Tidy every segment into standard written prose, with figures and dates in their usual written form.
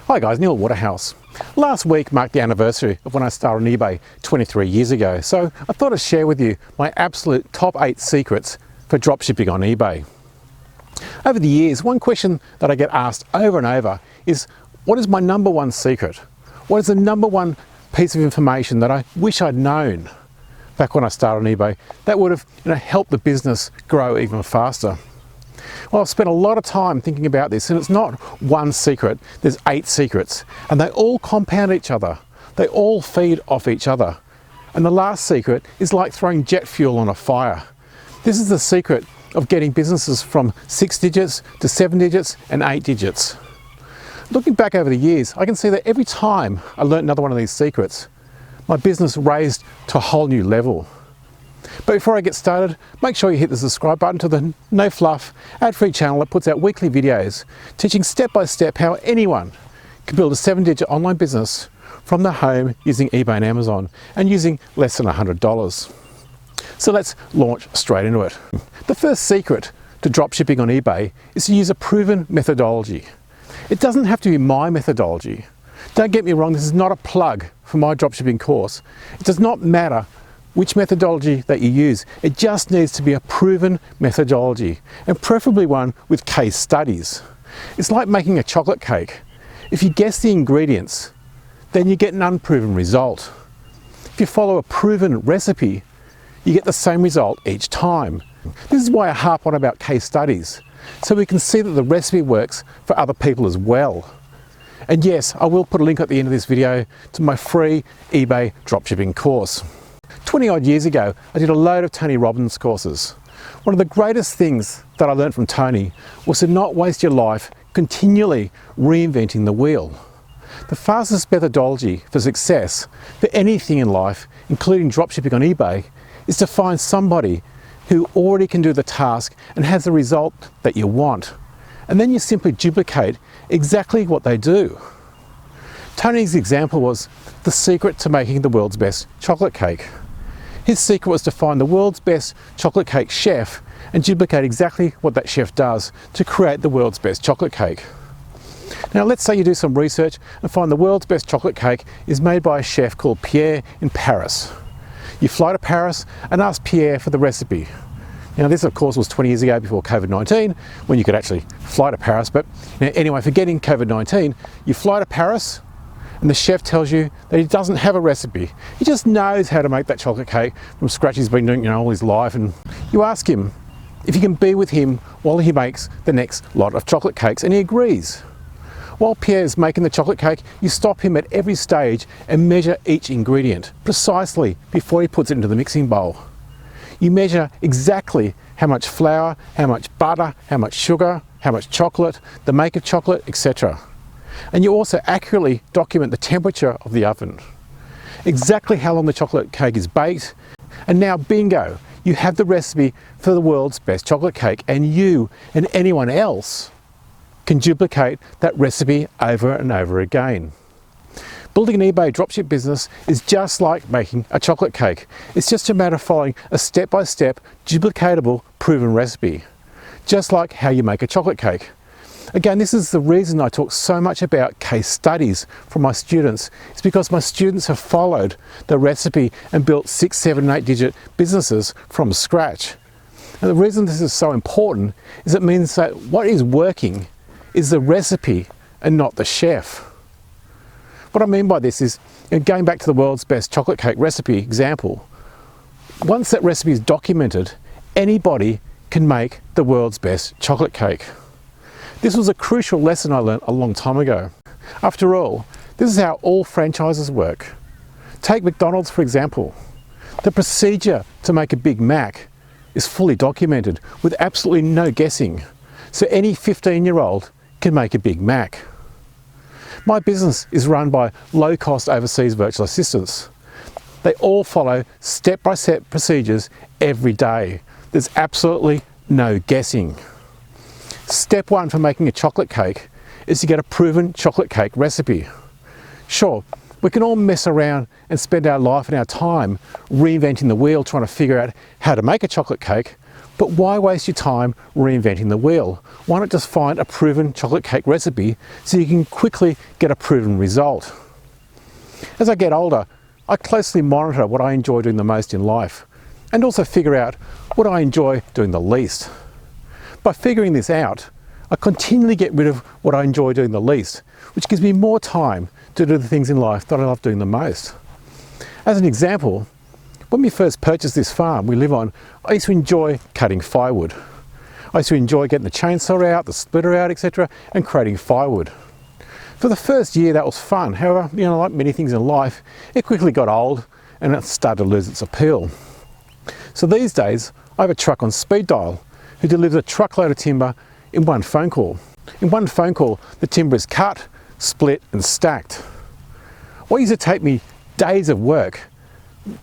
Hi guys, Neil Waterhouse. Last week marked the anniversary of when I started on eBay 23 years ago, so I thought I'd share with you my absolute top 8 secrets for dropshipping on eBay. Over the years, one question that I get asked over and over is, what is my number one secret? What is the number one piece of information that I wish I'd known back when I started on eBay that would have helped the business grow even faster? Well, I've spent a lot of time thinking about this, and it's not one secret, there's 8 secrets, and they all compound each other. They all feed off each other. And the last secret is like throwing jet fuel on a fire. This is the secret of getting businesses from 6 digits to 7 digits and 8 digits. Looking back over the years, I can see that every time I learned another one of these secrets, my business raised to a whole new level. But before I get started, make sure you hit the subscribe button to the No Fluff ad-free channel that puts out weekly videos teaching step by step how anyone can build a 7-digit online business from their home using eBay and Amazon and using less than $100. So let's launch straight into it. The first secret to dropshipping on eBay is to use a proven methodology. It doesn't have to be my methodology. Don't get me wrong, this is not a plug for my dropshipping course. It does not matter which methodology that you use. It just needs to be a proven methodology, and preferably one with case studies. It's like making a chocolate cake. If you guess the ingredients, then you get an unproven result. If you follow a proven recipe, you get the same result each time. This is why I harp on about case studies, so we can see that the recipe works for other people as well. And yes, I will put a link at the end of this video to my free eBay dropshipping course. 20 odd years ago, I did a load of Tony Robbins courses. One of the greatest things that I learned from Tony was to not waste your life continually reinventing the wheel. The fastest methodology for success for anything in life, including dropshipping on eBay, is to find somebody who already can do the task and has the result that you want. And then you simply duplicate exactly what they do. Tony's example was the secret to making the world's best chocolate cake. His secret was to find the world's best chocolate cake chef and duplicate exactly what that chef does to create the world's best chocolate cake. Now let's say you do some research and find the world's best chocolate cake is made by a chef called Pierre in Paris. You fly to Paris and ask Pierre for the recipe. Now this of course was 20 years ago before COVID-19 when you could actually fly to Paris, but anyway, forgetting COVID-19, you fly to Paris and the chef tells you that he doesn't have a recipe. He just knows how to make that chocolate cake from scratch. He's been doing all his life, and you ask him if you can be with him while he makes the next lot of chocolate cakes, and he agrees. While Pierre's making the chocolate cake, you stop him at every stage and measure each ingredient precisely before he puts it into the mixing bowl. You measure exactly how much flour, how much butter, how much sugar, how much chocolate, the make of chocolate, etc. And you also accurately document the temperature of the oven, exactly how long the chocolate cake is baked, and now bingo, you have the recipe for the world's best chocolate cake, and you and anyone else can duplicate that recipe over and over again. Building an eBay dropship business is just like making a chocolate cake. It's just a matter of following a step-by-step, duplicatable, proven recipe, just like how you make a chocolate cake. Again, this is the reason I talk so much about case studies from my students. It's because my students have followed the recipe and built 6, 7, 8 digit businesses from scratch. And the reason this is so important is it means that what is working is the recipe and not the chef. What I mean by this is, going back to the world's best chocolate cake recipe example, once that recipe is documented, anybody can make the world's best chocolate cake. This was a crucial lesson I learned a long time ago. After all, this is how all franchises work. Take McDonald's for example. The procedure to make a Big Mac is fully documented with absolutely no guessing, so any 15-year-old can make a Big Mac. My business is run by low-cost overseas virtual assistants. They all follow step-by-step procedures every day. There's absolutely no guessing. Step 1 for making a chocolate cake is to get a proven chocolate cake recipe. Sure, we can all mess around and spend our life and our time reinventing the wheel trying to figure out how to make a chocolate cake, But why waste your time reinventing the wheel? Why not just find a proven chocolate cake recipe so you can quickly get a proven result? As I get older, I closely monitor what I enjoy doing the most in life and also figure out what I enjoy doing the least. By figuring this out, I continually get rid of what I enjoy doing the least, which gives me more time to do the things in life that I love doing the most. As an example, when we first purchased this farm we live on, I used to enjoy cutting firewood. I used to enjoy getting the chainsaw out, the splitter out, etc., and creating firewood. For the first year that was fun. However, like many things in life, it quickly got old and it started to lose its appeal. So these days, I have a truck on speed dial who delivers a truckload of timber in one phone call. In one phone call, the timber is cut, split and stacked. What used to take me days of work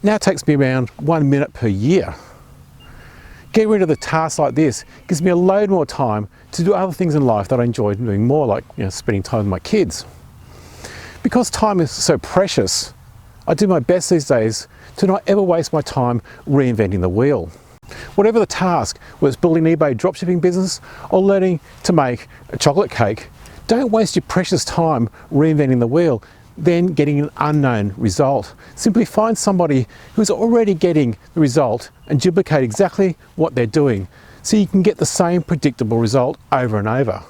now takes me around 1 minute per year. Getting rid of the tasks like this gives me a load more time to do other things in life that I enjoy doing more, like spending time with my kids. Because time is so precious, I do my best these days to not ever waste my time reinventing the wheel. Whatever the task, whether it's building an eBay dropshipping business or learning to make a chocolate cake, don't waste your precious time reinventing the wheel, then getting an unknown result. Simply find somebody who's already getting the result and duplicate exactly what they're doing so you can get the same predictable result over and over.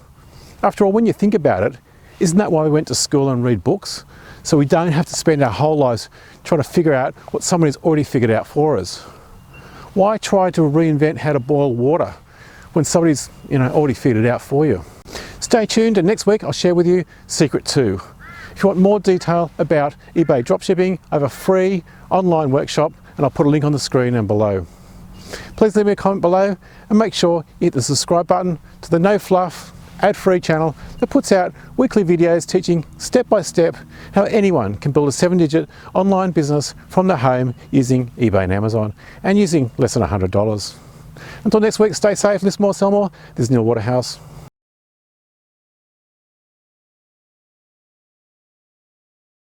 After all, when you think about it, isn't that why we went to school and read books? So we don't have to spend our whole lives trying to figure out what somebody's already figured out for us. Why try to reinvent how to boil water when somebody's already figured it out for you? Stay tuned, and next week I'll share with you Secret 2. If you want more detail about eBay dropshipping, I have a free online workshop and I'll put a link on the screen and below. Please leave me a comment below and make sure you hit the subscribe button to the No Fluff ad-free channel that puts out weekly videos teaching step by step how anyone can build a 7-digit online business from their home using eBay and Amazon and using less than $100. Until next week, stay safe, listen more, sell more. This is Neil Waterhouse.